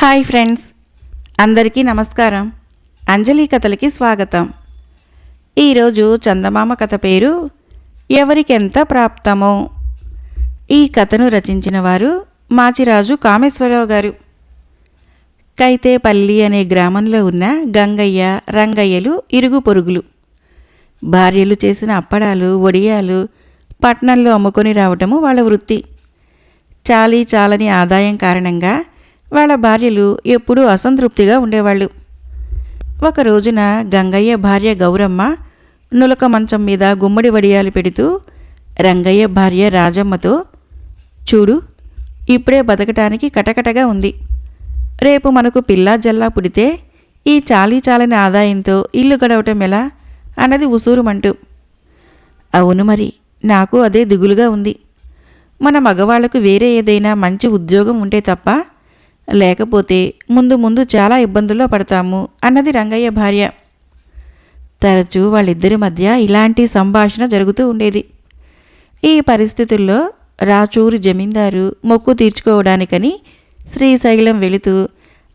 Hi friends, అందరికీ నమస్కారం. అంజలి కథలకి స్వాగతం. ఈరోజు చందమామ కథ పేరు ఎవరికెంత ప్రాప్తమో. ఈ కథను రచించిన వారు మాచిరాజు కామేశ్వరరావు గారు. కైతేపల్లి అనే గ్రామంలో ఉన్న గంగయ్య, రంగయ్యలు ఇరుగు పొరుగులు. భార్యలు చేసిన అప్పడాలు, వడియాలు పట్నంలో అమ్ముకొని రావటము వాళ్ళ వృత్తి. చాలని ఆదాయం కారణంగా వాళ్ళ భార్యలు ఎప్పుడూ అసంతృప్తిగా ఉండేవాళ్ళు. ఒక రోజున గంగయ్య భార్య గౌరమ్మ నులక మంచం మీద గుమ్మడి వడియాలు పెడుతూ రంగయ్య భార్య రాజమ్మతో, చూడు, ఇప్పుడే బతకటానికి కటకటగా ఉంది. రేపు మనకు పిల్లా జల్లా పుడితే ఈ చాలని ఆదాయంతో ఇల్లు గడవటం ఎలా అన్నది ఉసూరుమంటూ. అవును, మరి నాకు అదే దిగులుగా ఉంది. మన మగవాళ్లకు వేరే ఏదైనా మంచి ఉద్యోగం ఉంటే తప్ప, లేకపోతే ముందు చాలా ఇబ్బందుల్లో పడతాము అన్నది రంగయ్య భార్య. తరచూ వాళ్ళిద్దరి మధ్య ఇలాంటి సంభాషణ జరుగుతూ ఉండేది. ఈ పరిస్థితుల్లో రాచూరు జమీందారు మొక్కు తీర్చుకోవడానికని శ్రీశైలం వెళుతూ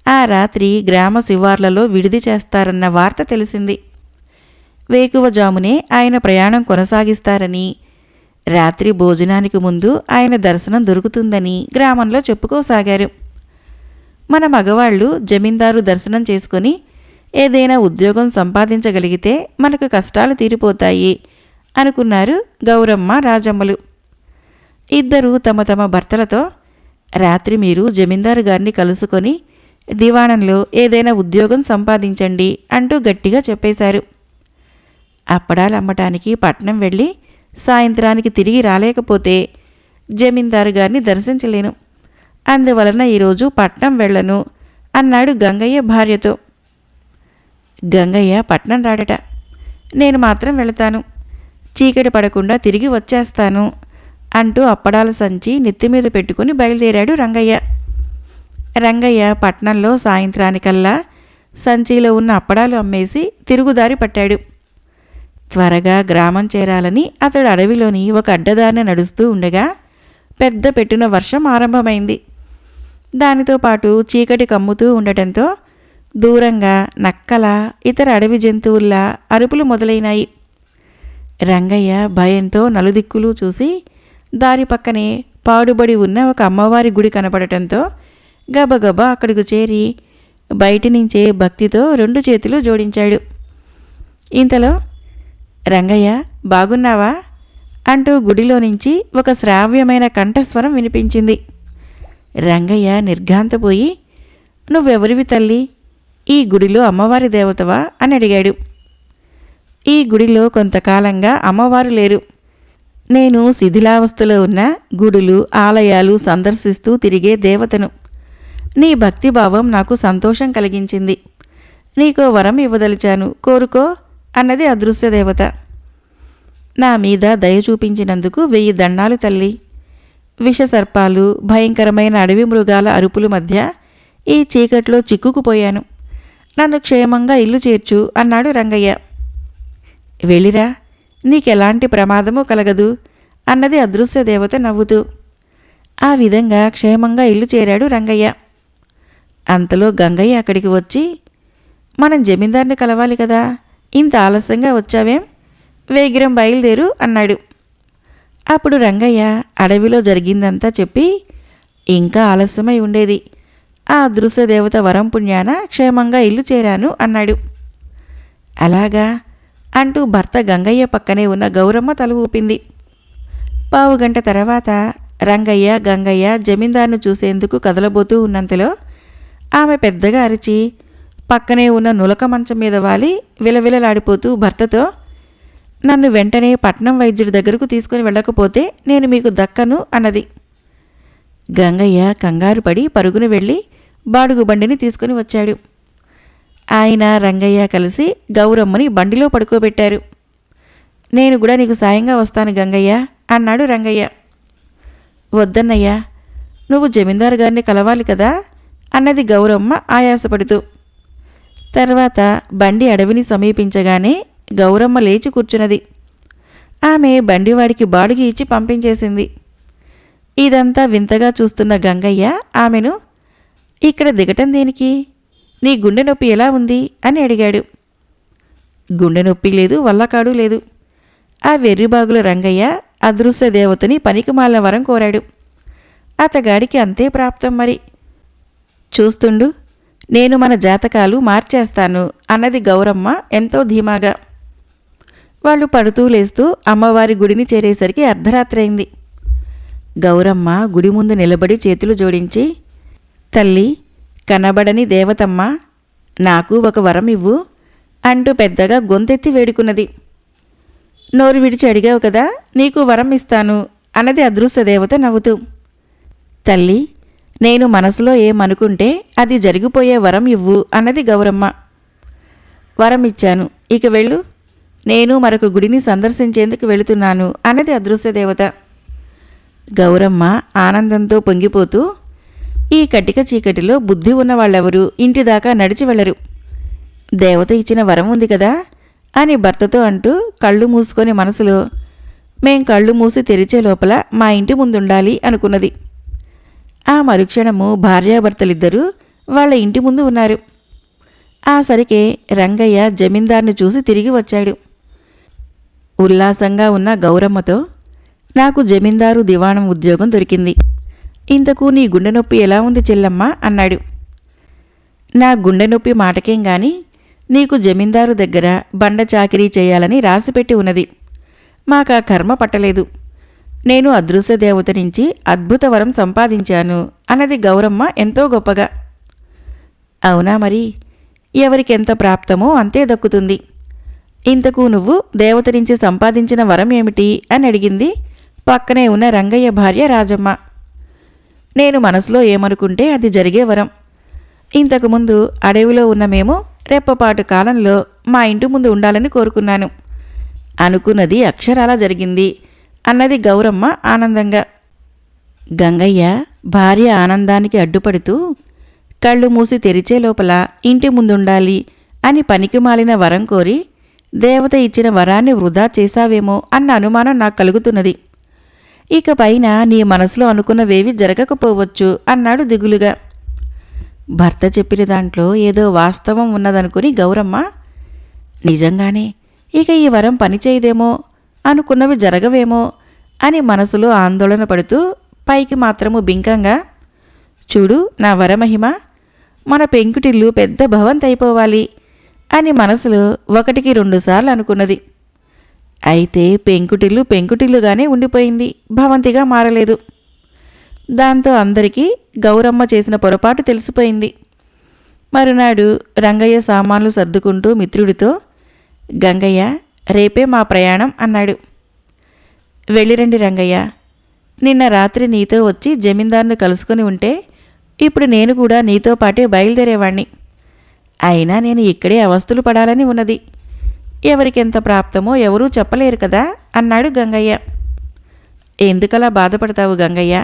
ఆ రాత్రి గ్రామ శివార్లలో విడిది చేస్తారన్న వార్త తెలిసింది. వేకువజామునే ఆయన ప్రయాణం కొనసాగిస్తారని, రాత్రి భోజనానికి ముందు ఆయన దర్శనం దొరుకుతుందని గ్రామంలో చెప్పుకోసాగారు. మన మగవాళ్ళు జమీందారు దర్శనం చేసుకొని ఏదైనా ఉద్యోగం సంపాదించగలిగితే మనకు కష్టాలు తీరిపోతాయి అనుకున్నారు గౌరమ్మ, రాజమ్మలు. ఇద్దరూ తమ తమ భర్తలతో, రాత్రి మీరు జమీందారు గారిని కలుసుకొని దివాణంలో ఏదైనా ఉద్యోగం సంపాదించండి అంటూ గట్టిగా చెప్పేశారు. అప్పడాలు అమ్మటానికి పట్నం వెళ్ళి సాయంత్రానికి తిరిగి రాలేకపోతే జమీందారు గారిని దర్శించలేను, అందువలన ఈరోజు పట్నం వెళ్ళను అన్నాడు గంగయ్య భార్యతో. గంగయ్య పట్నం రాడట. నేను మాత్రం వెళతాను, చీకటి పడకుండా తిరిగి వచ్చేస్తాను అంటూ అప్పడాల సంచి నెత్తిమీద పెట్టుకుని బయలుదేరాడు రంగయ్య. రంగయ్య పట్నంలో సాయంత్రానికల్లా సంచిలో ఉన్న అప్పడాలు అమ్మేసి తిరుగుదారి పట్టాడు. త్వరగా గ్రామం చేరాలని అతడు అడవిలోని ఒక అడ్డదారిన నడుస్తూ ఉండగా పెద్ద పెట్టున వర్షం ఆరంభమైంది. దానితో పాటు చీకటి కమ్ముతూ ఉండటంతో దూరంగా నక్కల, ఇతర అడవి జంతువుల్లా అరుపులు మొదలైనాయి. రంగయ్య భయంతో నలుదిక్కులు చూసి దారి పక్కనే పాడుబడి ఉన్న ఒక అమ్మవారి గుడి కనపడటంతో గబగబా అక్కడికి చేరి బయటి నుంచే భక్తితో 2 చేతులు జోడించాడు. ఇంతలో, రంగయ్య బాగున్నావా అంటూ గుడిలో నుంచి ఒక శ్రావ్యమైన కంఠస్వరం వినిపించింది. రంగయ్య నిర్ఘాంతపోయి, నువ్వెవరివి తల్లి, ఈ గుడిలో అమ్మవారి దేవతవా అని అడిగాడు. ఈ గుడిలో కొంతకాలంగా అమ్మవారు లేరు. నేను శిథిలావస్థలో ఉన్న గుడులు, ఆలయాలు సందర్శిస్తూ తిరిగే దేవతను. నీ భక్తిభావం నాకు సంతోషం కలిగించింది. నీకో వరం ఇవ్వదలిచాను, కోరుకో అన్నది అదృశ్య దేవత. నా మీద దయ చూపించినందుకు 1000 దండాలు తల్లి. విషసర్పాలు, భయంకరమైన అడవి మృగాల అరుపుల మధ్య ఈ చీకట్లో చిక్కుకుపోయాను. నన్ను క్షేమంగా ఇల్లు చేర్చు అన్నాడు రంగయ్య. వెళ్ళిరా, నీకెలాంటి ప్రమాదము కలగదు అన్నది అదృశ్య దేవత నవ్వుతూ. ఆ విధంగా క్షేమంగా ఇల్లు చేరాడు రంగయ్య. అంతలో గంగయ్య అక్కడికి వచ్చి, మనం జమీందార్ని కలవాలి కదా, ఇంత ఆలస్యంగా వచ్చావేం, వేగిరం బయలుదేరు అన్నాడు. అప్పుడు రంగయ్య అడవిలో జరిగిందంతా చెప్పి, ఇంకా ఆలస్యమై ఉండేది, ఆ అదృశ్య దేవత వరం పుణ్యాన క్షేమంగా ఇల్లు చేరాను అన్నాడు. అలాగా అంటూ భర్త గంగయ్య పక్కనే ఉన్న గౌరమ్మ తల ఊపింది. పావుగంట తర్వాత రంగయ్య, గంగయ్య జమీందారును చూసేందుకు కదలబోతూ ఉన్నంతలో ఆమె పెద్దగా అరిచి పక్కనే ఉన్న నులక మంచం మీద వాలి విలవిలలాడిపోతూ భర్తతో, నన్ను వెంటనే పట్నం వైద్యుడి దగ్గరకు తీసుకుని వెళ్ళకపోతే నేను మీకు దక్కను అన్నది. గంగయ్య కంగారు పడి పరుగున వెళ్ళి బాడుగు బండిని తీసుకుని వచ్చాడు. ఆయన, రంగయ్య కలిసి గౌరమ్మని బండిలో పడుకోబెట్టారు. నేను కూడా నీకు సాయంగా వస్తాను గంగయ్య అన్నాడు రంగయ్య. వద్దన్నయ్యా, నువ్వు జమీందారు గారిని కలవాలి కదా అన్నది గౌరమ్మ ఆయాసపడుతూ. తర్వాత బండి అడవిని సమీపించగానే గౌరమ్మ లేచి కూర్చున్నది. ఆమె బండివాడికి బాడుగి ఇచ్చి పంపించేసింది. ఇదంతా వింతగా చూస్తున్న గంగయ్య ఆమెను, ఇక్కడ దిగటం దేనికి? నీ గుండె నొప్పి ఎలా ఉంది అని అడిగాడు. గుండె నొప్పి లేదు, వల్లకాడు లేదు. ఆ వెర్రిబాగుల రంగయ్య అదృశ్య దేవతని పనికిమాలిన వరం కోరాడు. అతగాడికి అంతే ప్రాప్తం మరి. చూస్తుండు, నేను మన జాతకాలు మార్చేస్తాను అన్నది గౌరమ్మ ఎంతో ధీమాగా. వాళ్ళు పడుతూ లేస్తూ అమ్మవారి గుడిని చేరేసరికి అర్ధరాత్రి అయింది. గౌరమ్మ గుడి ముందు నిలబడి చేతులు జోడించి, తల్లి, కనబడని దేవతమ్మ, నాకు ఒక వరం ఇవ్వు అంటూ పెద్దగా గొంతెత్తి వేడుకున్నది. నోరు విడిచి అడిగావు కదా, నీకు వరం ఇస్తాను అన్నది అదృశ్య దేవత నవ్వుతూ. తల్లి, నేను మనసులో ఏమనుకుంటే అది జరిగిపోయే వరం ఇవ్వు అన్నది గౌరమ్మ. వరం ఇచ్చాను, ఇక వెళ్ళు. నేను మరొక గుడిని సందర్శించేందుకు వెళుతున్నాను అన్నది అదృశ్య దేవత. గౌరమ్మ ఆనందంతో పొంగిపోతూ, ఈ కటిక చీకటిలో బుద్ధి ఉన్నవాళ్ళెవరూ ఇంటిదాకా నడిచి వెళ్లరు. దేవత ఇచ్చిన వరం ఉంది కదా అని భర్తతో అంటూ కళ్ళు మూసుకొని మనసులో, మేం కళ్ళు మూసి తెరిచే లోపల మా ఇంటి ముందుండాలి అనుకున్నది. ఆ మరుక్షణము భార్యాభర్తలిద్దరూ వాళ్ళ ఇంటి ముందు ఉన్నారు. ఆ సరికే రంగయ్య జమీందార్ను చూసి తిరిగి వచ్చాడు. ఉల్లాసంగా ఉన్న గౌరమ్మతో, నాకు జమీందారు దివాణం ఉద్యోగం దొరికింది. ఇంతకు నీ గుండె నొప్పి ఎలా ఉంది చెల్లమ్మ అన్నాడు. నా గుండె నొప్పి మాటకేం గాని, నీకు జమీందారు దగ్గర బండ చాకిరీ చేయాలని రాసిపెట్టి ఉన్నది. మాకా కర్మ పట్టలేదు. నేను అదృశ్య దేవత నుంచి అద్భుత వరం సంపాదించాను అన్నది గౌరమ్మ ఎంతో గొప్పగా. అవునా మరి, ఎవరికెంత ప్రాప్తమో అంతే దక్కుతుంది. ఇంతకు నువ్వు దేవత నుంచి సంపాదించిన వరం ఏమిటి అని అడిగింది పక్కనే ఉన్న రంగయ్య భార్య రాజమ్మ. నేను మనసులో ఏమనుకుంటే అది జరిగే వరం. ఇంతకుముందు అడవిలో ఉన్న మేము రెప్పపాటు కాలంలో మా ఇంటి ముందు ఉండాలని కోరుకున్నాను. అనుకున్నది అక్షరాలా జరిగింది అన్నది గౌరమ్మ ఆనందంగా. గంగయ్య భార్య ఆనందానికి అడ్డుపడుతూ, కళ్ళు మూసి తెరిచే లోపల ఇంటి ముందుండాలి అని పనికిమాలిన వరం కోరి దేవత ఇచ్చిన వరాన్ని వృధా చేశావేమో అన్న అనుమానం నాకు కలుగుతున్నది. ఇక పైన నీ మనసులో అనుకున్నవేవి జరగకపోవచ్చు అన్నాడు దిగులుగా. భర్త చెప్పిన దాంట్లో ఏదో వాస్తవం ఉన్నదనుకుని గౌరమ్మ, నిజంగానే ఇక ఈ వరం పనిచేయదేమో, అనుకున్నవి జరగవేమో అని మనసులో ఆందోళన పడుతూ పైకి మాత్రము బింకంగా, చూడు నా వరమహిమ, మన పెంకుటిల్లు పెద్ద భవంతి అయిపోవాలి అని మనసులో 1-2 సార్లు అనుకున్నది. అయితే పెంకుటిల్లు పెంకుటిల్లుగానే ఉండిపోయింది, భవంతిగా మారలేదు. దాంతో అందరికీ గౌరమ్మ చేసిన పొరపాటు తెలిసిపోయింది. మరునాడు రంగయ్య సామాన్లు సర్దుకుంటూ మిత్రుడితో, గంగయ్య, రేపే మా ప్రయాణం అన్నాడు. వెళ్ళిరండి రంగయ్య, నిన్న రాత్రి నీతో వచ్చి జమీందార్ను కలుసుకొని ఉంటే ఇప్పుడు నేను కూడా నీతో పాటే బయలుదేరేవాణ్ణి. అయినా నేను ఇక్కడే అవస్థలు పడాలని ఉన్నది. ఎవరికెంత ప్రాప్తమో ఎవరూ చెప్పలేరు కదా అన్నాడు గంగయ్య. ఎందుకలా బాధపడతావు గంగయ్య?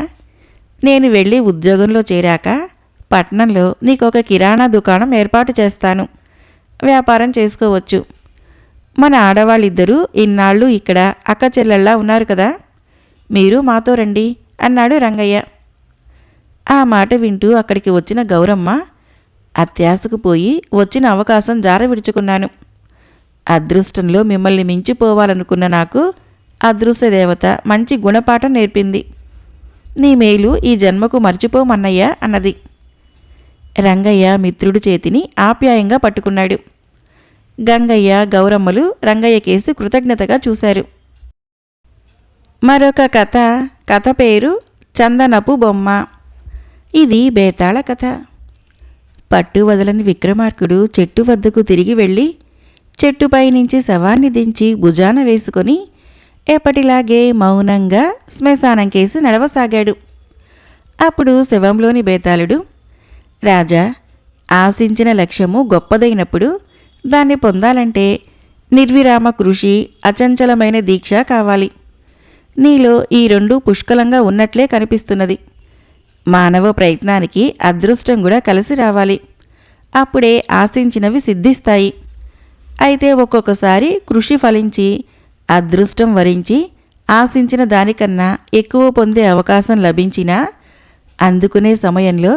నేను వెళ్ళి ఉద్యోగంలో చేరాక పట్నంలో నీకొక కిరాణా దుకాణం ఏర్పాటు చేస్తాను. వ్యాపారం చేసుకోవచ్చు. మన ఆడవాళ్ళిద్దరూ ఇన్నాళ్ళు ఇక్కడ అక్క చెల్లెళ్ళా ఉన్నారు కదా, మీరు మాతో రండి అన్నాడు రంగయ్య. ఆ మాట వింటూ అక్కడికి వచ్చిన గౌరమ్మ, అత్యాశకు పోయి వచ్చిన అవకాశం జార విడుచుకున్నాను. అదృష్టంలో మిమ్మల్ని మించిపోవాలనుకున్న నాకు అదృశ్య దేవత మంచి గుణపాఠం నేర్పింది. నీ మేలు ఈ జన్మకు మర్చిపోమన్నయ్య అన్నది. రంగయ్య మిత్రుడి చేతిని ఆప్యాయంగా పట్టుకున్నాడు. గంగయ్య గౌరమ్మలు రంగయ్య కేసి కృతజ్ఞతగా చూశారు. మరొక కథ పేరు చందనపు బొమ్మ. ఇది బేతాళ కథ. పట్టు వదలని విక్రమార్కుడు చెట్టు వద్దకు తిరిగి వెళ్ళి చెట్టుపై నుంచి శవాన్ని దించి భుజాన వేసుకొని ఎప్పటిలాగే మౌనంగా శ్మశానం కేసి నడవసాగాడు. అప్పుడు శవంలోని బేతాళుడు, రాజా, ఆశించిన లక్ష్యము గొప్పదైనప్పుడు దాన్ని పొందాలంటే నిర్విరామ కృషి, అచంచలమైన దీక్ష కావాలి. నీలో ఈ 2 పుష్కలంగా ఉన్నట్లే కనిపిస్తున్నది. మానవ ప్రయత్నానికి అదృష్టం కూడా కలిసి రావాలి. అప్పుడే ఆశించినవి సిద్ధిస్తాయి. అయితే ఒక్కొక్కసారి కృషి ఫలించి అదృష్టం వరించి ఆశించిన దానికన్నా ఎక్కువ పొందే అవకాశం లభించినా అందుకునే సమయంలో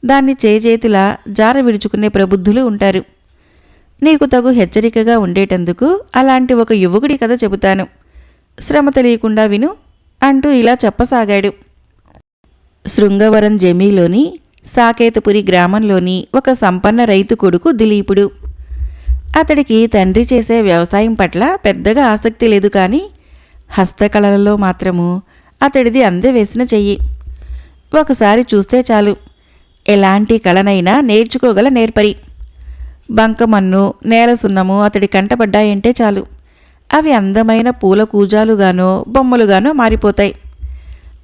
దాన్ని చేజేతులా జార విడుచుకునే ప్రబుద్ధులు ఉంటారు. నీకు తగు హెచ్చరికగా ఉండేటందుకు అలాంటి ఒక యువకుడి కథ చెబుతాను, శ్రమ తెలియకుండా విను అంటూ ఇలా చెప్పసాగాడు. శృంగవరం జమీలోని సాకేతపురి గ్రామంలోని ఒక సంపన్న రైతు కొడుకు దిలీపుడు. అతడికి తండ్రి చేసే వ్యవసాయం పట్ల పెద్దగా ఆసక్తి లేదు, కానీ హస్తకళలలో మాత్రము అతడిది అందవేసిన చెయ్యి. ఒకసారి చూస్తే చాలు, ఎలాంటి కళనైనా నేర్చుకోగల నేర్పరి. బంకమన్ను, నేల సున్నము అతడి కంటపడ్డాయంటే చాలు, అవి అందమైన పూల కూజాలుగానో బొమ్మలుగానో మారిపోతాయి.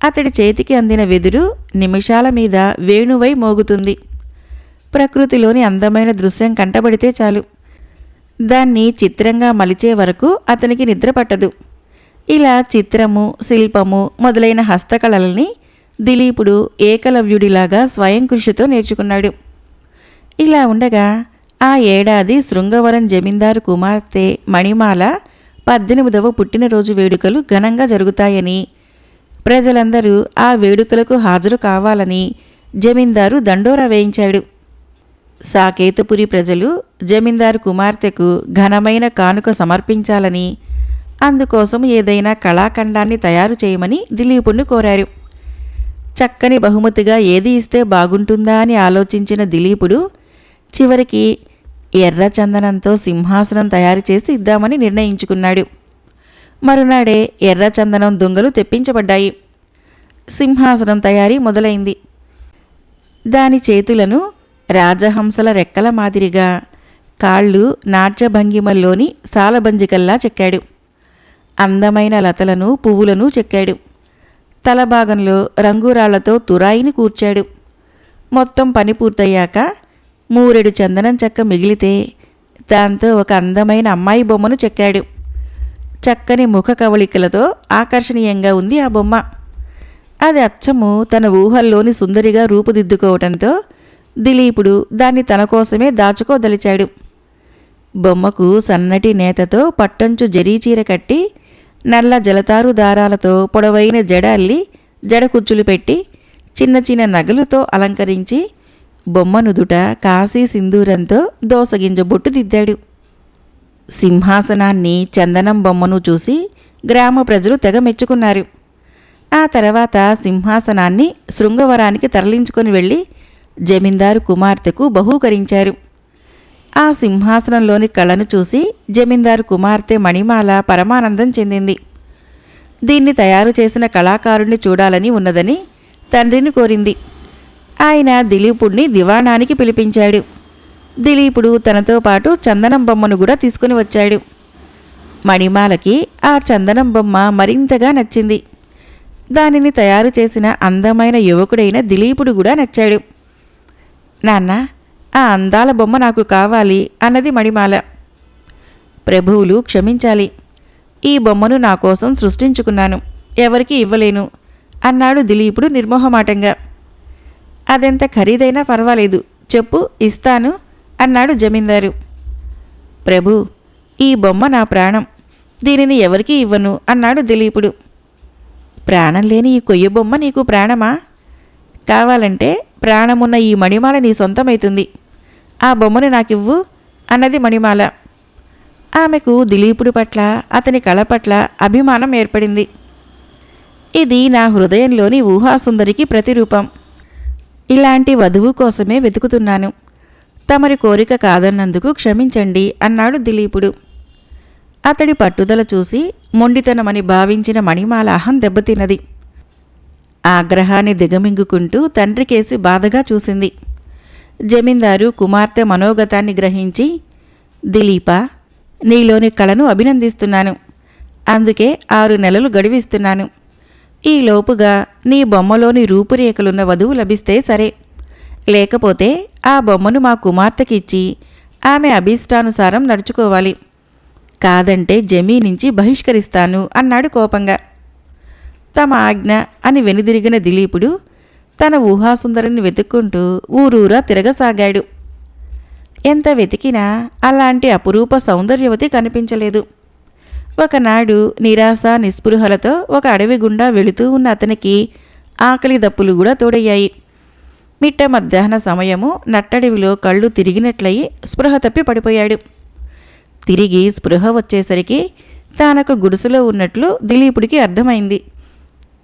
అతడి చేతికి అందిన వెదురు నిమిషాల మీద వేణువై మోగుతుంది. ప్రకృతిలోని అందమైన దృశ్యం కంటబడితే చాలు, దాన్ని చిత్రంగా మలిచే వరకు అతనికి నిద్ర పట్టదు. ఇలా చిత్రము, శిల్పము మొదలైన హస్తకళల్ని దిలీపుడు ఏకలవ్యుడిలాగా స్వయం కృషితో నేర్చుకున్నాడు. ఇలా ఉండగా ఆ ఏడాది శృంగవరం జమీందారు కుమార్తె మణిమాల 18వ పుట్టినరోజు వేడుకలు ఘనంగా జరుగుతాయని, ప్రజలందరూ ఆ వేడుకలకు హాజరు కావాలని జమీందారు దండోరా వేయించాడు. సాకేతపురి ప్రజలు జమీందారు కుమార్తెకు ఘనమైన కానుక సమర్పించాలని, అందుకోసం ఏదైనా కళాఖండాన్ని తయారు చేయమని దిలీపుణ్ణి కోరారు. చక్కని బహుమతిగా ఏది ఇస్తే బాగుంటుందా అని ఆలోచించిన దిలీపుడు చివరికి ఎర్ర చందనంతో సింహాసనం తయారు చేసి ఇద్దామని నిర్ణయించుకున్నాడు. మరునాడే ఎర్ర చందనం దొంగలు తెప్పించబడ్డాయి. సింహాసనం తయారీ మొదలైంది. దాని చేతులను రాజహంసల రెక్కల మాదిరిగా, కాళ్ళు నాట్యభంగిమల్లోని సాలబంజికల్లా చెక్కాడు. అందమైన లతలను, పువ్వులను చెక్కాడు. తలభాగంలో రంగురాళ్లతో తురాయిని కూర్చాడు. మొత్తం పని పూర్తయ్యాక 3 చందనం చెక్క మిగిలితే దాంతో ఒక అందమైన అమ్మాయి బొమ్మను చెక్కాడు. చక్కని ముఖ కవళికలతో ఆకర్షణీయంగా ఉంది ఆ బొమ్మ. అది అచ్చము తన ఊహల్లోని సుందరిగా రూపుదిద్దుకోవటంతో దిలీపుడు దాన్ని తన కోసమే దాచుకోదలిచాడు. బొమ్మకు సన్నటి నేతతో పట్టంచు జరీచీర కట్టి, నల్ల జలతారు దారాలతో పొడవైన జడ అల్లి, జడ కుచ్చులు పెట్టి, చిన్న చిన్న నగలుతో అలంకరించి, బొమ్మ నుదుట కాశీ సింధూరంతో దోసగింజ బొట్టు దిద్దాడు. సింహాసనాన్ని, చందనం బొమ్మను చూసి గ్రామ ప్రజలు తెగ మెచ్చుకున్నారు. ఆ తర్వాత సింహాసనాన్ని శృంగవరానికి తరలించుకొని వెళ్ళి జమీందారు కుమార్తెకు బహూకరించారు. ఆ సింహాసనంలోని కళను చూసి జమీందారు కుమార్తె మణిమాల పరమానందం చెందింది. దీన్ని తయారు చేసిన కళాకారుణ్ణి చూడాలని ఉన్నదని తండ్రిని కోరింది. ఆయన దిలీపుడిని దివాణానికి పిలిపించాడు. దిలీపుడు తనతో పాటు చందనం బొమ్మను కూడా తీసుకుని వచ్చాడు. మణిమాలకి ఆ చందనం బొమ్మ మరింతగా నచ్చింది. దానిని తయారు చేసిన అందమైన యువకుడైన దిలీపుడు కూడా నచ్చాడు. నాన్న, ఆ అందాల బొమ్మ నాకు కావాలి అన్నది మణిమాల. ప్రభువులు క్షమించాలి, ఈ బొమ్మను నా కోసం సృష్టించుకున్నాను, ఎవరికీ ఇవ్వలేను అన్నాడు దిలీపుడు నిర్మోహమాటంగా. అదెంత ఖరీదైనా పర్వాలేదు, చెప్పు, ఇస్తాను అన్నాడు జమీందారు. ప్రభు, ఈ బొమ్మ నా ప్రాణం, దీనిని ఎవరికీ ఇవ్వను అన్నాడు దిలీపుడు. ప్రాణం లేని ఈ కొయ్య బొమ్మ నీకు ప్రాణమా? కావాలంటే ప్రాణమున్న ఈ మణిమాల నీ సొంతమైతుంది, ఆ బొమ్మను నాకివ్వు అన్నది మణిమాల. ఆమెకు దిలీపుడి పట్ల, అతని కళ పట్ల అభిమానం ఏర్పడింది. ఇది నా హృదయంలోని ఊహాసుందరికి ప్రతిరూపం. ఇలాంటి వధువు కోసమే వెతుకుతున్నాను. తమరి కోరిక కాదన్నందుకు క్షమించండి అన్నాడు దిలీపుడు. అతడి పట్టుదల చూసి మొండితనమని భావించిన మణిమాల అహం దెబ్బతిన్నది. ఆగ్రహాన్ని దిగమింగుకుంటూ తండ్రికేసి బాధగా చూసింది. జమీందారు కుమార్తె మనోగతాన్ని గ్రహించి, దిలీపా, నీలోని కళను అభినందిస్తున్నాను, అందుకే 6 నెలలు గడివిస్తున్నాను. ఈలోపుగా నీ బొమ్మలోని రూపురేఖలున్న వధువు లభిస్తే సరే, లేకపోతే ఆ బొమ్మను మా కుమార్తెకి ఇచ్చి ఆమె అభీష్టానుసారం నడుచుకోవాలి, కాదంటే జమీ నుంచి బహిష్కరిస్తాను అన్నాడు కోపంగా. తమ ఆజ్ఞ అని వెనుదిరిగిన దిలీపుడు తన ఊహాసుందరిని వెతుక్కుంటూ ఊరూరా తిరగసాగాడు. ఎంత వెతికినా అలాంటి అపురూప సౌందర్యవతి కనిపించలేదు. ఒకనాడు నిరాశ నిస్పృహలతో ఒక అడవి గుండా వెళుతూ ఉన్న అతనికి ఆకలి దప్పులు కూడా తోడయ్యాయి. మిట్ట మధ్యాహ్న సమయము నట్టడివిలో కళ్ళు తిరిగినట్లయి స్పృహ తప్పి పడిపోయాడు. తిరిగి స్పృహ వచ్చేసరికి తానొక గుడిసెలో ఉన్నట్లు దిలీపుడికి అర్థమైంది.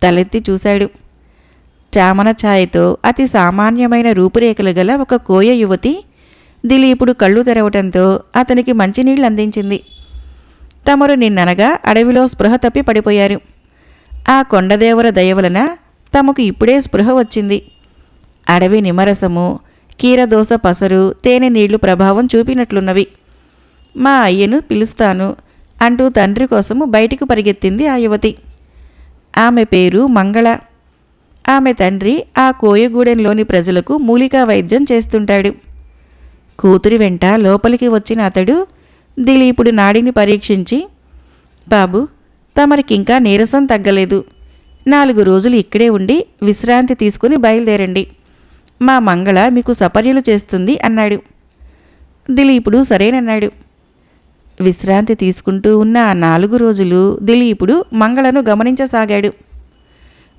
తలెత్తి చూశాడు. చామన ఛాయతో అతి సామాన్యమైన రూపురేఖలు గల ఒక కోయ యువతి దిలీపుడు కళ్ళు తెరవటంతో అతనికి మంచినీళ్ళు అందించింది. తమరు నిన్ననగా అడవిలో స్పృహ తప్పి పడిపోయారు. ఆ కొండదేవర దయవలన తమకు ఇప్పుడే స్పృహ వచ్చింది. అడవి నిమ్మరసము, కీరదోస పసరు, తేనె నీళ్లు ప్రభావం చూపినట్లున్నవి. మా అయ్యను పిలుస్తాను అంటూ తండ్రి కోసము బయటికి పరిగెత్తింది ఆ యువతి. ఆమె పేరు మంగళ. ఆమె తండ్రి ఆ కోయగూడెంలోని ప్రజలకు మూలికా వైద్యం చేస్తుంటాడు. కూతురి వెంట లోపలికి వచ్చిన అతడు దిలీపుడి నాడిని పరీక్షించి, బాబు, తమరికింకా నీరసం తగ్గలేదు. 4 రోజులు ఇక్కడే ఉండి విశ్రాంతి తీసుకుని బయలుదేరండి. మా మంగళ మీకు సపర్యలు చేస్తుంది అన్నాడు. దిలీపుడు సరేనన్నాడు. విశ్రాంతి తీసుకుంటూ ఉన్న ఆ 4 రోజులు దిలీపుడు మంగళను గమనించసాగాడు.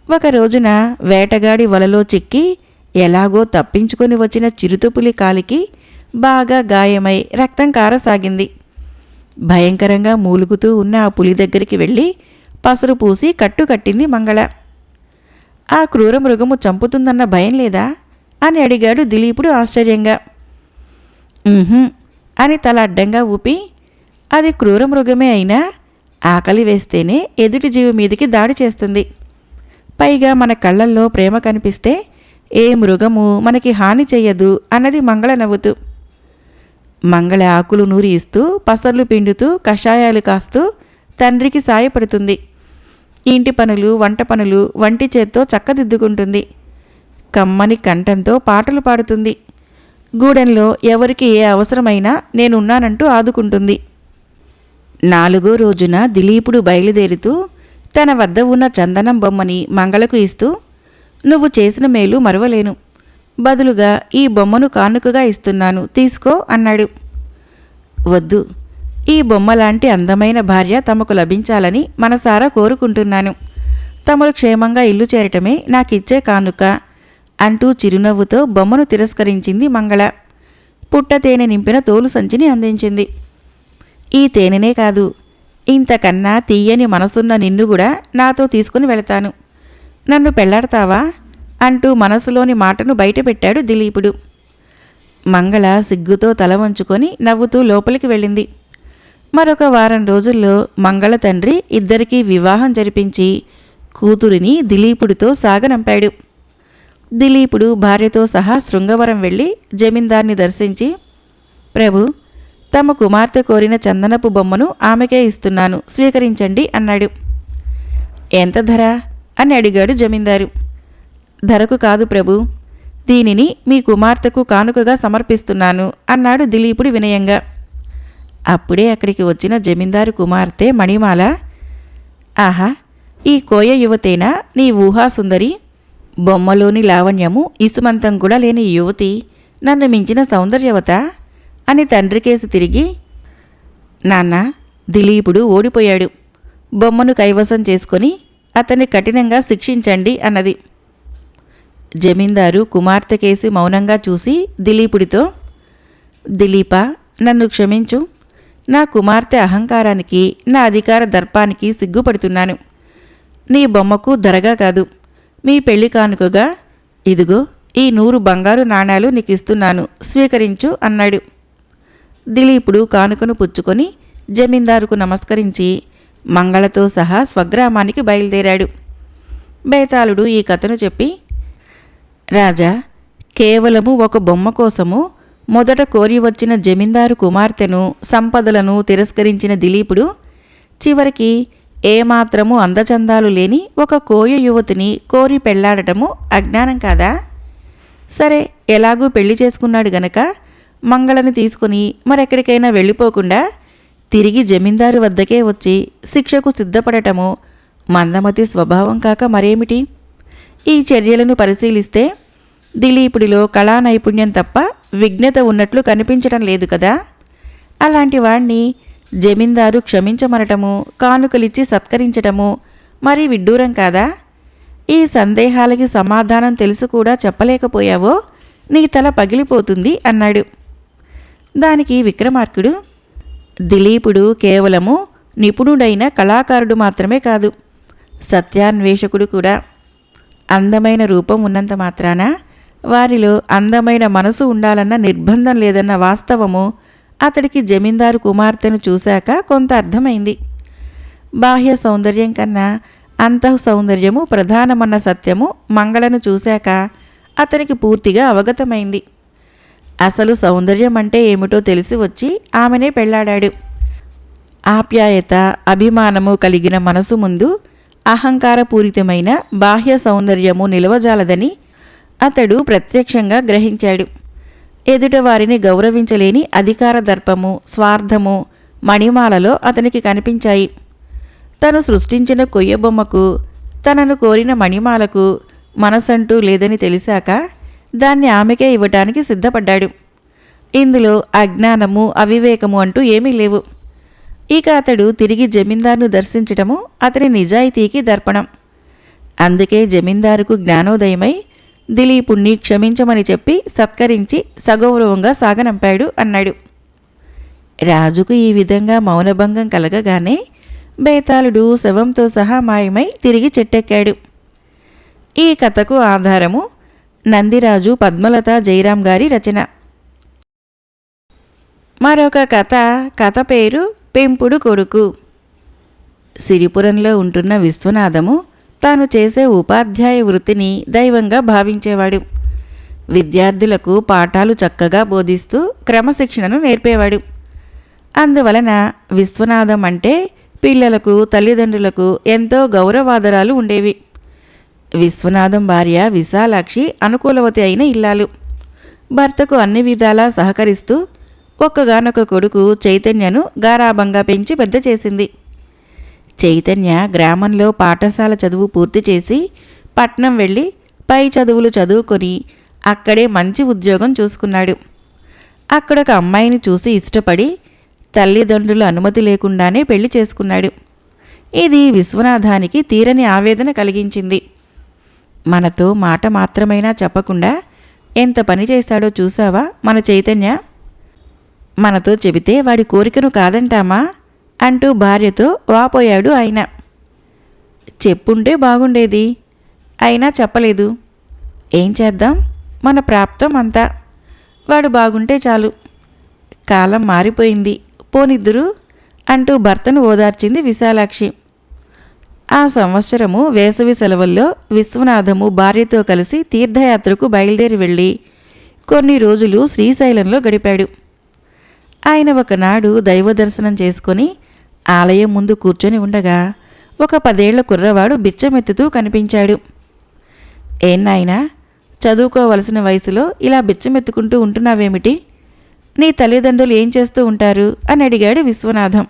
ఒక రోజున వేటగాడి వలలో చిక్కి ఎలాగో తప్పించుకొని వచ్చిన చిరుతపులి కాలికి బాగా గాయమై రక్తం కారసాగింది. భయంకరంగా మూలుగుతూ ఉన్న ఆ పులి దగ్గరికి వెళ్ళి పసరు పూసి కట్టింది మంగళ. ఆ క్రూర మృగము చంపుతుందన్న భయం లేదా అని అడిగాడు దిలీపుడు ఆశ్చర్యంగా. అని తల అడ్డంగా ఊపి, అది క్రూర మృగమే అయినా ఆకలి వేస్తేనే ఎదుటి జీవి మీదికి దాడి చేస్తుంది. పైగా మన కళ్ళల్లో ప్రేమ కనిపిస్తే ఏ మృగము మనకి హాని చెయ్యదు అన్నది మంగళ నవ్వుతూ. మంగళ ఆకులు నూరి ఇస్తూ, పసర్లు పిండుతూ, కషాయాలు కాస్తూ తండ్రికి సాయపడుతుంది. ఇంటి పనులు, వంట పనులు వంటి చేత్తో చక్కదిద్దుకుంటుంది. కమ్మని కంఠంతో పాటలు పాడుతుంది. గూడెంలో ఎవరికి ఏ అవసరమైనా నేనున్నానంటూ ఆదుకుంటుంది. 4వ రోజున దిలీపుడు బయలుదేరుతూ తన వద్ద ఉన్న చందనం బొమ్మని మంగళకు ఇస్తూ, నువ్వు చేసిన మేలు మరవలేను. బదులుగా ఈ బొమ్మను కానుకగా ఇస్తున్నాను, తీసుకో అన్నాడు. వద్దు, ఈ బొమ్మలాంటి అందమైన భార్య తమకు లభించాలని మనసారా కోరుకుంటున్నాను. తమరు క్షేమంగా ఇల్లు చేరటమే నాకిచ్చే కానుక అంటూ చిరునవ్వుతో బొమ్మను తిరస్కరించింది మంగళ. పుట్ట తేనె నింపిన తోలు సంచిని అందించింది. ఈ తేనెనే కాదు, ఇంతకన్నా తీయని మనసున్న నిన్ను కూడా నాతో తీసుకుని వెళతాను. నన్ను పెళ్లాడతావా అంటూ మనసులోని మాటను బయటపెట్టాడు దిలీపుడు. మంగళ సిగ్గుతో తల వంచుకొని నవ్వుతూ లోపలికి వెళ్ళింది. మరొక వారం రోజుల్లో మంగళ తండ్రి ఇద్దరికీ వివాహం జరిపించి కూతురిని దిలీపుడితో సాగనంపాడు. దిలీపుడు భార్యతో సహా శృంగవరం వెళ్ళి జమీందార్ని దర్శించి, ప్రభు, తమ కుమార్తె కోరిన చందనపు బొమ్మను ఆమెకే ఇస్తున్నాను, స్వీకరించండి అన్నాడు. ఎంత ధర అని అడిగాడు జమీందారు. ధరకు కాదు ప్రభు, దీనిని మీ కుమార్తెకు కానుకగా సమర్పిస్తున్నాను అన్నాడు దిలీపుడు వినయంగా. అప్పుడే అక్కడికి వచ్చిన జమీందారు కుమార్తె మణిమాల, ఆహా, ఈ కోయ యువతేనా నీ ఊహాసుందరి? బొమ్మలోని లావణ్యము ఇసుమంతం కూడా లేని యువతి నన్ను మించిన సౌందర్యవత అని తండ్రికేసి తిరిగి, నాన్న, దిలీపుడు ఓడిపోయాడు. బొమ్మను కైవసం చేసుకొని అతన్ని కఠినంగా శిక్షించండి అన్నది. జమీందారు కుమార్తెకేసి మౌనంగా చూసి దిలీపుడితో, దిలీపా, నన్ను క్షమించు. నా కుమార్తె అహంకారానికి, నా అధికార దర్పానికి సిగ్గుపడుతున్నాను. నీ బొమ్మకు ధరగా కాదు, మీ పెళ్లి కానుకగా ఇదిగో ఈ 100 బంగారు నాణాలు నీకిస్తున్నాను, స్వీకరించు అన్నాడు. దిలీపుడు కానుకను పుచ్చుకొని జమీందారుకు నమస్కరించి మంగళతో సహా స్వగ్రామానికి బయలుదేరాడు. బేతాళుడు ఈ కథను చెప్పి, రాజా, కేవలము ఒక బొమ్మ కోసము మొదట కోరి వచ్చిన జమీందారు కుమార్తెను, సంపదలను తిరస్కరించిన దిలీపుడు చివరికి ఏమాత్రము అందచందాలు లేని ఒక కోయ యువతిని కోరి పెళ్లాడటము అజ్ఞానం కాదా? సరే, ఎలాగూ పెళ్లి చేసుకున్నాడు గనక మంగళని తీసుకుని మరెక్కడికైనా వెళ్ళిపోకుండా తిరిగి జమీందారు వద్దకే వచ్చి శిక్షకు సిద్ధపడటము మందమతి స్వభావం కాక మరేమిటి? ఈ చర్యలను పరిశీలిస్తే దిలీపుడిలో కళా నైపుణ్యం తప్ప విజ్ఞత ఉన్నట్లు కనిపించడం లేదు కదా. అలాంటి వాణ్ణి జమీందారు క్షమించమనటము, కానుకలిచ్చి సత్కరించటము మరీ విడ్డూరం కాదా? ఈ సందేహాలకి సమాధానం తెలుసు కూడా చెప్పలేకపోయావో నీ తల పగిలిపోతుంది అన్నాడు. దానికి విక్రమార్కుడు, దిలీపుడు కేవలము నిపుణుడైన కళాకారుడు మాత్రమే కాదు, సత్యాన్వేషకుడు కూడా. అందమైన రూపం ఉన్నంత మాత్రాన వారిలో అందమైన మనసు ఉండాలన్న నిర్బంధం లేదన్న వాస్తవము అతడికి జమీందారు కుమార్తెను చూశాక కొంత అర్థమైంది. బాహ్య సౌందర్యం కన్నా అంతః సౌందర్యము ప్రధానమన్న సత్యము మంగళను చూశాక అతనికి పూర్తిగా అవగతమైంది. అసలు సౌందర్యం అంటే ఏమిటో తెలిసి వచ్చి ఆమెనే పెళ్లాడాడు. ఆప్యాయత, అభిమానము కలిగిన మనసు ముందు అహంకారపూరితమైన బాహ్య సౌందర్యము నిలవజాలదని అతడు ప్రత్యక్షంగా గ్రహించాడు. ఎదుటవారిని గౌరవించలేని అధికార దర్పము, స్వార్థము మణిమాలలో అతనికి కనిపించాయి. తను సృష్టించిన కొయ్యబొమ్మకు, తనను కోరిన మణిమాలకు మనసంటూ లేదని తెలిసాక దాన్ని ఆమెకే ఇవ్వటానికి సిద్ధపడ్డాడు. ఇందులో అజ్ఞానము, అవివేకము అంటూ ఏమీ లేవు. ఇక అతడు తిరిగి జమీందారును దర్శించటము అతని నిజాయితీకి దర్పణం. అందుకే జమీందారుకు జ్ఞానోదయమై దిలీపుణ్ణి క్షమించమని చెప్పి సత్కరించి సగౌరవంగా సాగనంపాడు అన్నాడు. రాజుకు ఈ విధంగా మౌనభంగం కలగగానే బేతాళుడు శవంతో సహా మాయమై తిరిగి చెట్టెక్కాడు. ఈ కథకు ఆధారము నందిరాజు పద్మలత జయరాం గారి రచన. మరొక కథ పేరు పెంపుడు కొడుకు. సిరిపురంలో ఉంటున్న విశ్వనాథము తాను చేసే ఉపాధ్యాయ వృత్తిని దైవంగా భావించేవాడు. విద్యార్థులకు పాఠాలు చక్కగా బోధిస్తూ క్రమశిక్షణను నేర్పేవాడు. అందువలన విశ్వనాథం అంటే పిల్లలకు, తల్లిదండ్రులకు ఎంతో గౌరవాదరాలు ఉండేవి. విశ్వనాథం భార్య విశాలాక్షి అనుకూలవతి అయిన ఇల్లాలు. భర్తకు అన్ని విధాలా సహకరిస్తూ ఒక్కగానొక కొడుకు చైతన్యను గారాబంగా పెంచి పెద్ద చేసింది. చైతన్య గ్రామంలో పాఠశాల చదువు పూర్తి చేసి పట్నం వెళ్ళి పై చదువులు చదువుకొని అక్కడే మంచి ఉద్యోగం చూసుకున్నాడు. అక్కడొక అమ్మాయిని చూసి ఇష్టపడి తల్లిదండ్రుల అనుమతి లేకుండానే పెళ్లి చేసుకున్నాడు. ఇది విశ్వనాథానికి తీరని ఆవేదన కలిగించింది. మనతో మాట మాత్రమైనా చెప్పకుండా ఎంత పని చేశాడో చూసావా మన చైతన్య? మనతో చెబితే వాడి కోరికను కాదంటామా అంటూ భార్యతో వాపోయాడు ఆయన. చెప్పుంటే బాగుండేది, అయినా చెప్పలేదు. ఏం చేద్దాం, మన ప్రాప్తం అంతా. వాడు బాగుంటే చాలు. కాలం మారిపోయింది, పోనిద్దురు అంటూ భర్తను ఓదార్చింది విశాలాక్షి. ఆ సంవత్సరము వేసవి సెలవుల్లో విశ్వనాథము భార్యతో కలిసి తీర్థయాత్రకు బయలుదేరి వెళ్ళి కొన్ని రోజులు శ్రీశైలంలో గడిపాడు. ఆయన ఒకనాడు దైవ దర్శనం చేసుకొని ఆలయం ముందు కూర్చొని ఉండగా ఒక 10 ఏళ్ల కుర్రవాడు బిచ్చమెత్తుతూ కనిపించాడు. ఏన్నాయనా, చదువుకోవలసిన వయసులో ఇలా బిచ్చమెత్తుకుంటూ ఉంటున్నావేమిటి? నీ తల్లిదండ్రులు ఏం చేస్తూ ఉంటారు అని అడిగాడు విశ్వనాథం.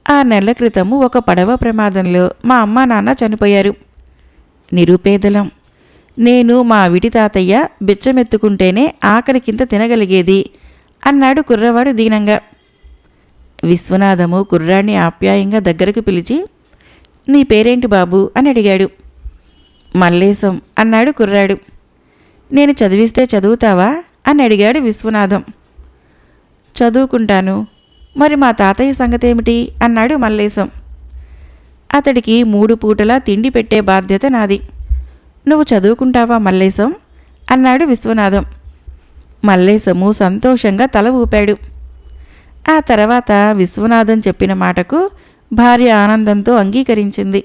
6 నెలల క్రితము ఒక పడవ ప్రమాదంలో మా అమ్మా నాన్న చనిపోయారు. నిరుపేదలం. నేను మా విటి తాతయ్య బిచ్చమెత్తుకుంటేనే ఆఖరికింత తినగలిగేది అన్నాడు కుర్రవాడు దీనంగా. విశ్వనాథము కుర్రాన్ని ఆప్యాయంగా దగ్గరకు పిలిచి, నీ పేరేంటి బాబు అని అడిగాడు. మల్లేశం అన్నాడు కుర్రాడు. నేను చదివిస్తే చదువుతావా అని అడిగాడు విశ్వనాథం. చదువుకుంటాను, మరి మా తాతయ్య సంగతేమిటి అన్నాడు మల్లేశం. అతడికి 3 పూటలా తిండి పెట్టే బాధ్యత నాది. నువ్వు చదువుకుంటావా మల్లేశం అన్నాడు విశ్వనాథం. మల్లేశము సంతోషంగా తల ఊపాడు. ఆ తర్వాత విశ్వనాథం చెప్పిన మాటకు భార్య ఆనందంతో అంగీకరించింది.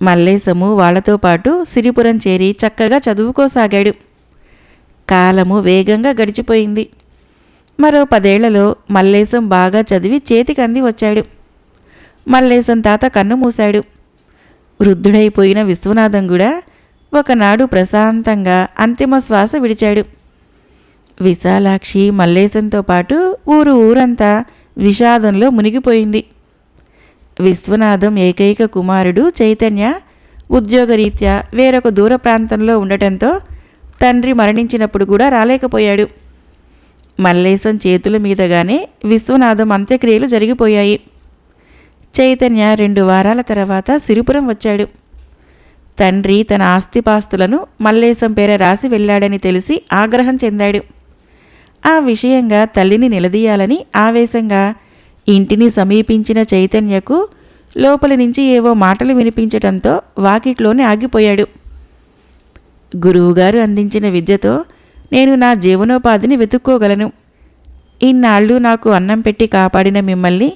మల్లేశము వాళ్లతో పాటు సిరిపురం చేరి చక్కగా చదువుకోసాగాడు. కాలము వేగంగా గడిచిపోయింది. మరో 10 ఏళ్లలో మల్లేశం బాగా చదివి చేతికంది వచ్చాడు. మల్లేశం తాత కన్ను మూశాడు. వృద్ధుడైపోయిన విశ్వనాథం కూడా ఒకనాడు ప్రశాంతంగా అంతిమ శ్వాస విడిచాడు. విశాలాక్షి మల్లేశంతో పాటు ఊరంతా విషాదంలో మునిగిపోయింది. విశ్వనాథం ఏకైక కుమారుడు చైతన్య ఉద్యోగరీత్యా వేరొక దూర ప్రాంతంలో ఉండటంతో తండ్రి మరణించినప్పుడు కూడా రాలేకపోయాడు. మల్లేశం చేతుల మీదగానే విశ్వనాథం అంత్యక్రియలు జరిగిపోయాయి. చైతన్య 2 వారాల తర్వాత సిరిపురం వచ్చాడు. తండ్రి తన ఆస్తిపాస్తులను మల్లేశం పేర రాసి వెళ్ళాడని తెలిసి ఆగ్రహం చెందాడు. ఆ విషయంగా తల్లిని నిలదీయాలని ఆవేశంగా ఇంటిని సమీపించిన చైతన్యకు లోపలి నుంచి ఏవో మాటలు వినిపించటంతో వాకిట్లోనే ఆగిపోయాడు. గురువుగారు అందించిన విద్యతో నేను నా జీవనోపాధిని వెతుక్కోగలను. ఇన్నాళ్ళు నాకు అన్నం పెట్టి కాపాడిన మిమ్మల్ని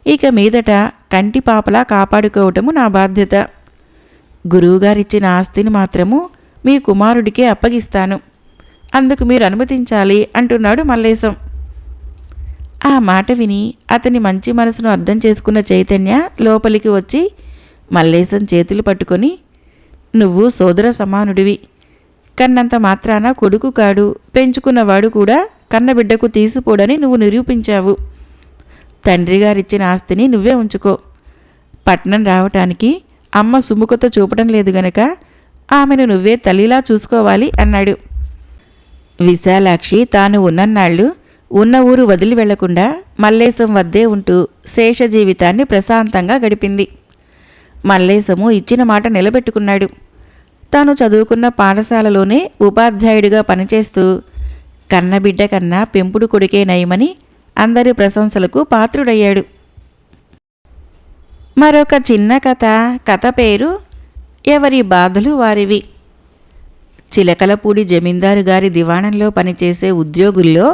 ఇక మీదట కంటి పాపలా కాపాడుకోవటము నా బాధ్యత. గురువుగారిచ్చిన ఆస్తిని మాత్రము మీ కుమారుడికే అప్పగిస్తాను. అందుకు మీరు అనుమతించాలి అంటున్నాడు మల్లేశం. ఆ మాట విని అతని మంచి మనసును అర్థం చేసుకున్న చైతన్య లోపలికి వచ్చి మల్లేశం చేతులు పట్టుకొని, నువ్వు సోదర సమానుడివి. కన్నంత మాత్రాన కొడుకు కాడు, పెంచుకున్నవాడు కూడా కన్నబిడ్డకు తీసిపోడని నువ్వు నిరూపించావు. తండ్రిగారిచ్చిన ఆస్తిని నువ్వే ఉంచుకో. పట్నం రావటానికి అమ్మ సుముఖత చూపడం లేదు గనక ఆమెను నువ్వే తల్లిలా చూసుకోవాలి అన్నాడు. విశాలాక్షి తాను ఉన్నన్నాళ్ళు ఉన్న ఊరు వదిలి వెళ్లకుండా మల్లేశం వద్దే ఉంటూ శేష జీవితాన్ని ప్రశాంతంగా గడిపింది. మల్లేశము ఇచ్చిన మాట నిలబెట్టుకున్నాడు. తాను చదువుకున్న పాఠశాలలోనే ఉపాధ్యాయుడిగా పనిచేస్తూ కన్నబిడ్డ కన్నా పెంపుడు కొడుకే నయమని అందరి ప్రశంసలకు పాత్రుడయ్యాడు. మరొక చిన్న కథ పేరు ఎవరి బాధలు వారివి. చిలకలపూడి జమీందారు గారి దివాణంలో పనిచేసే ఉద్యోగుల్లో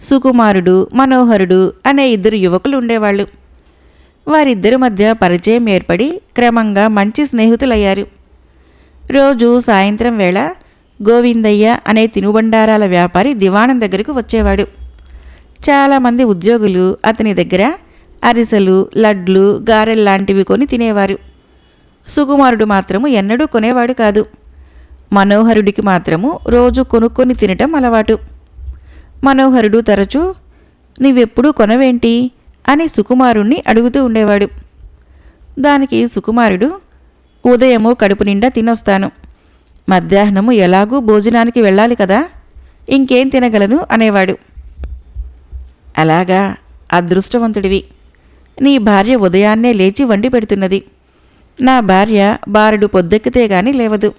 సుకుమారుడు, మనోహరుడు అనే 2 యువకులు ఉండేవాళ్ళు. వారిద్దరి మధ్య పరిచయం ఏర్పడి క్రమంగా మంచి స్నేహితులయ్యారు. రోజు సాయంత్రం వేళ గోవిందయ్య అనే తినుబండారాల వ్యాపారి దివాణం దగ్గరకు వచ్చేవాడు. చాలామంది ఉద్యోగులు అతని దగ్గర అరిసెలు, లడ్లు, గారెల్లాంటివి కొని తినేవారు. సుకుమారుడు మాత్రము ఎన్నడూ కొనేవాడు కాదు. మనోహరుడికి మాత్రము రోజు కొనుక్కొని తినటం అలవాటు. మనోహరుడు తరచూ నీవెప్పుడూ కొనవేంటి అని సుకుమారుణ్ణి అడుగుతూ ఉండేవాడు. దానికి సుకుమారుడు, ఉదయము కడుపు నిండా తినొస్తాను, మధ్యాహ్నము ఎలాగూ భోజనానికి వెళ్ళాలి కదా, ఇంకేం తినగలను అనేవాడు. అలాగా, అదృష్టవంతుడివి. నీ భార్య ఉదయాన్నే లేచి వండి పెడుతున్నది. నా భార్య బారెడు పొద్దెక్కితే గాని లేవదు.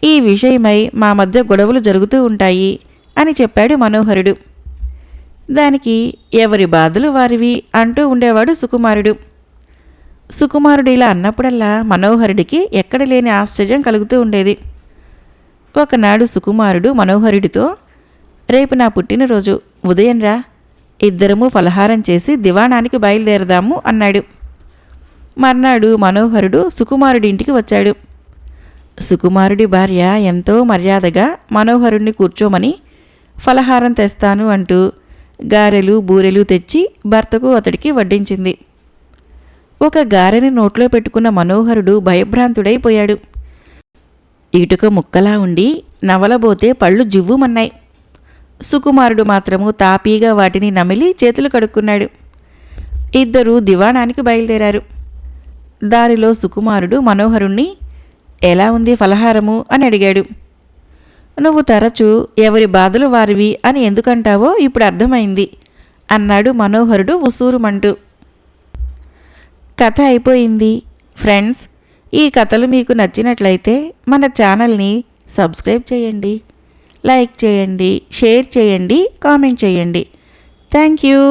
ఈ విషయమై మా మధ్య గొడవలు జరుగుతూ ఉంటాయి అని చెప్పాడు మనోహరుడు. దానికి ఎవరి బాధలు వారివి అంటూ ఉండేవాడు సుకుమారుడు. సుకుమారుడు ఇలా అన్నప్పుడల్లా మనోహరుడికి ఎక్కడ లేని ఆశ్చర్యం కలుగుతూ ఉండేది. ఒకనాడు సుకుమారుడు మనోహరుడితో, రేపు నా పుట్టినరోజు, ఉదయం రా, ఇద్దరము ఫలహారం చేసి దివాణానికి బయలుదేరదాము అన్నాడు. మర్నాడు మనోహరుడు సుకుమారుడి ఇంటికి వచ్చాడు. సుకుమారుడి భార్య ఎంతో మర్యాదగా మనోహరుణ్ణి కూర్చోమని ఫలహారం తెస్తాను అంటూ గారెలు, బూరెలు తెచ్చి భర్తకు అతడికి వడ్డించింది. ఒక గారెని నోట్లో పెట్టుకున్న మనోహరుడు భయభ్రాంతుడైపోయాడు. ఇటుక ముక్కలా ఉండి నవలబోతే పళ్ళు జివ్వుమన్నాయి. సుకుమారుడు మాత్రము తాపీగా వాటిని నమిలి చేతులు కడుక్కున్నాడు. ఇద్దరూ దివాణానికి బయలుదేరారు. దారిలో సుకుమారుడు మనోహరుణ్ణి, ఎలా ఉంది ఫలహారము అని అడిగాడు. నువ్వు తరచూ ఎవరి బాధలు వారివి అని ఎందుకంటావో ఇప్పుడు అర్థమైంది అన్నాడు మనోహరుడు ఉసూరుమంటూ. కథ అయిపోయింది. ఫ్రెండ్స్, ఈ కథలు మీకు నచ్చినట్లయితే మన ఛానల్ని సబ్స్క్రైబ్ చేయండి, లైక్ చేయండి, షేర్ చేయండి, కామెంట్ చేయండి. Thank you.